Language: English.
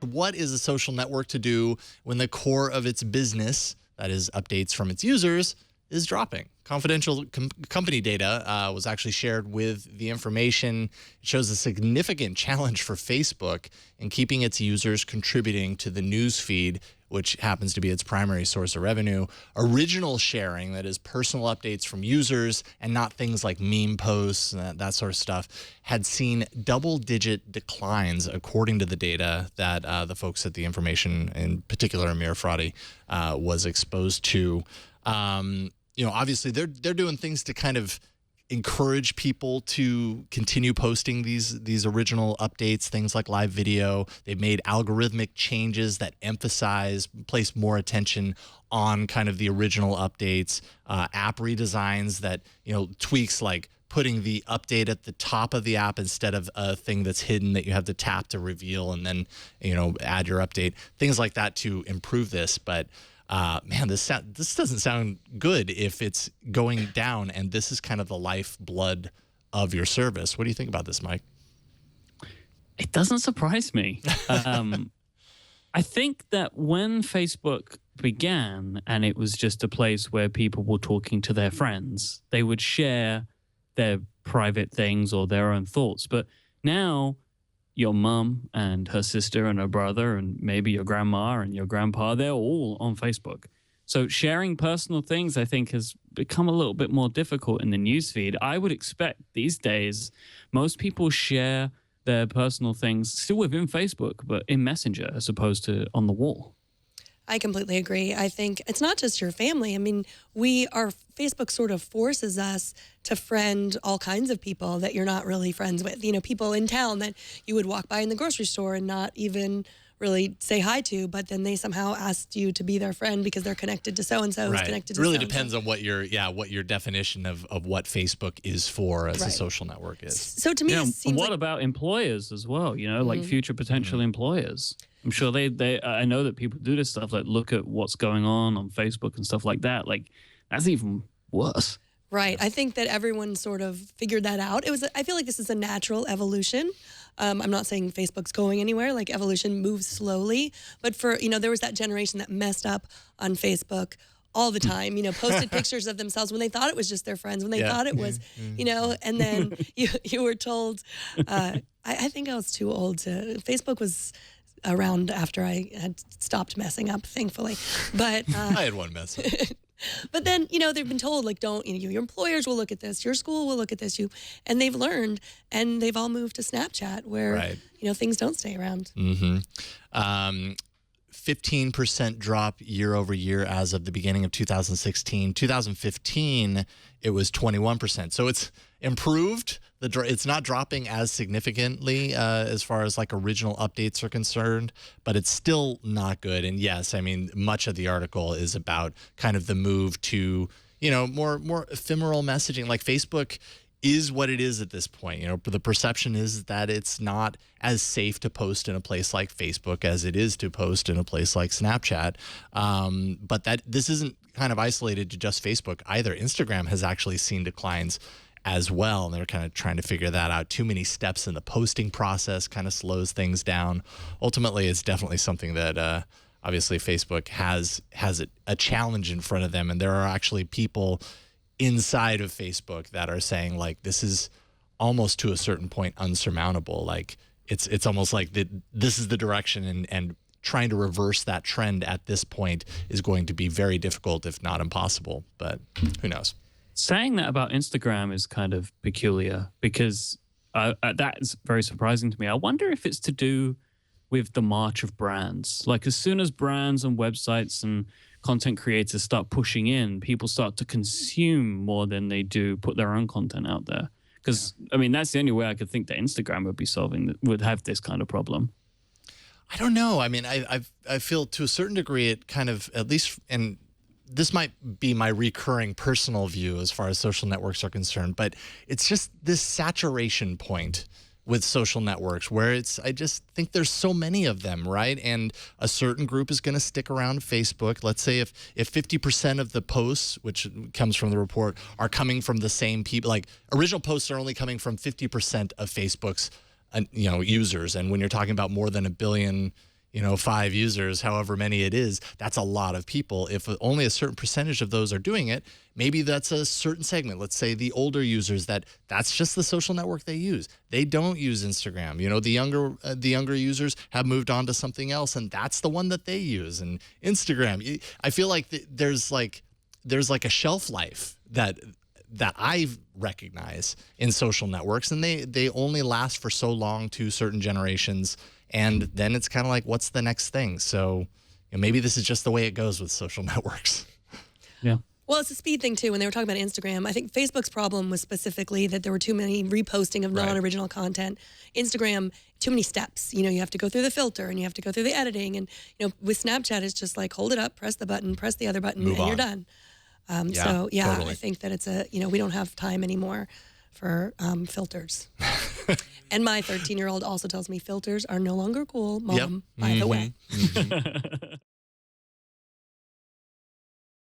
What is a social network to do when the core of its business, that is updates from its users, is dropping? Confidential company data was actually shared with the information. It shows a significant challenge for Facebook in keeping its users contributing to the news feed, which happens to be its primary source of revenue. Original sharing, that is personal updates from users and not things like meme posts and that sort of stuff, had seen double-digit declines according to the data that the folks at the information, in particular Amir Fradi, was exposed to. Obviously they're doing things to kind of encourage people to continue posting these original updates, things like live video. They've made algorithmic changes that place more attention on kind of the original updates, app redesigns that, tweaks like putting the update at the top of the app instead of a thing that's hidden that you have to tap to reveal and then, add your update, things like that to improve this. But man, this doesn't sound good if it's going down, and this is kind of the lifeblood of your service. What do you think about this, Mike? It doesn't surprise me. I think that when Facebook began and it was just a place where people were talking to their friends, they would share their private things or their own thoughts. But now your mum and her sister and her brother and maybe your grandma and your grandpa, they're all on Facebook. So sharing personal things, I think, has become a little bit more difficult in the newsfeed. I would expect these days most people share their personal things still within Facebook, but in Messenger as opposed to on the wall. I completely agree. I think it's not just your family. I mean, Facebook sort of forces us to friend all kinds of people that you're not really friends with. People in town that you would walk by in the grocery store and not even really say hi to, but then they somehow asked you to be their friend because they're connected to so-and-so who's connected to so-and-so. It really so-and-so. depends on what your definition of what Facebook is for as a social network is. So to me, it seems what about employers as well? Like future potential employers. I'm sure I know that people do this stuff, like look at what's going on Facebook and stuff like that. Like, that's even worse. Right. I think that everyone sort of figured that out. I feel like this is a natural evolution. I'm not saying Facebook's going anywhere. Like, evolution moves slowly. But there was that generation that messed up on Facebook all the time, posted pictures of themselves when they thought it was just their friends, when they thought it was, and then you were told, I think I was too old Facebook was around after I had stopped messing up, thankfully. But I had one mess up. But then, they've been told, like, don't, your employers will look at this, your school will look at this, and they've learned, and they've all moved to Snapchat where, things don't stay around. 15% drop year over year as of the beginning of 2016. 2015, it was 21%. So it's improved. It's not dropping as significantly as far as like original updates are concerned, but it's still not good. And yes, I mean, much of the article is about kind of the move to, more ephemeral messaging. Like, Facebook is what it is at this point. The perception is that it's not as safe to post in a place like Facebook as it is to post in a place like Snapchat. But this isn't kind of isolated to just Facebook either. Instagram has actually seen declines as well, and they're kind of trying to figure that out. Too many steps in the posting process kind of slows things down. Ultimately, it's definitely something that obviously Facebook has a challenge in front of them, and there are actually people inside of Facebook that are saying, like, this is almost to a certain point unsurmountable. Like, it's almost like this is the direction, and trying to reverse that trend at this point is going to be very difficult, if not impossible. But who knows? Saying that about Instagram is kind of peculiar because that is very surprising to me. I wonder if it's to do with the march of brands. Like, as soon as brands and websites and content creators start pushing in, people start to consume more than they do put their own content out there. Because, I mean, that's the only way I could think that Instagram would have this kind of problem. I don't know. I mean, I feel to a certain degree it kind of, at least, and this might be my recurring personal view as far as social networks are concerned, but it's just this saturation point with social networks where I just think there's so many of them, right? And a certain group is going to stick around Facebook. Let's say if 50% of the posts, which comes from the report, are coming from the same people, like original posts are only coming from 50% of Facebook's users. And when you're talking about more than a billion 5 users, however many it is, that's a lot of people. If only a certain percentage of those are doing it, maybe that's a certain segment. Let's say the older users, that's just the social network they use. They don't use Instagram. The younger users have moved on to something else, and that's the one that they use. And Instagram, I feel like there's a shelf life that I recognize in social networks, and they only last for so long to certain generations. And then it's kind of like, what's the next thing? So maybe this is just the way it goes with social networks. Yeah. Well, it's a speed thing, too. When they were talking about Instagram, I think Facebook's problem was specifically that there were too many reposting of non-original content. Instagram, too many steps. You have to go through the filter, and you have to go through the editing. And, with Snapchat, it's just like, hold it up, press the button, press the other button, Move and on. you're done. Totally. I think that it's we don't have time anymore for filters. And my 13-year-old also tells me filters are no longer cool, Mom, by the way.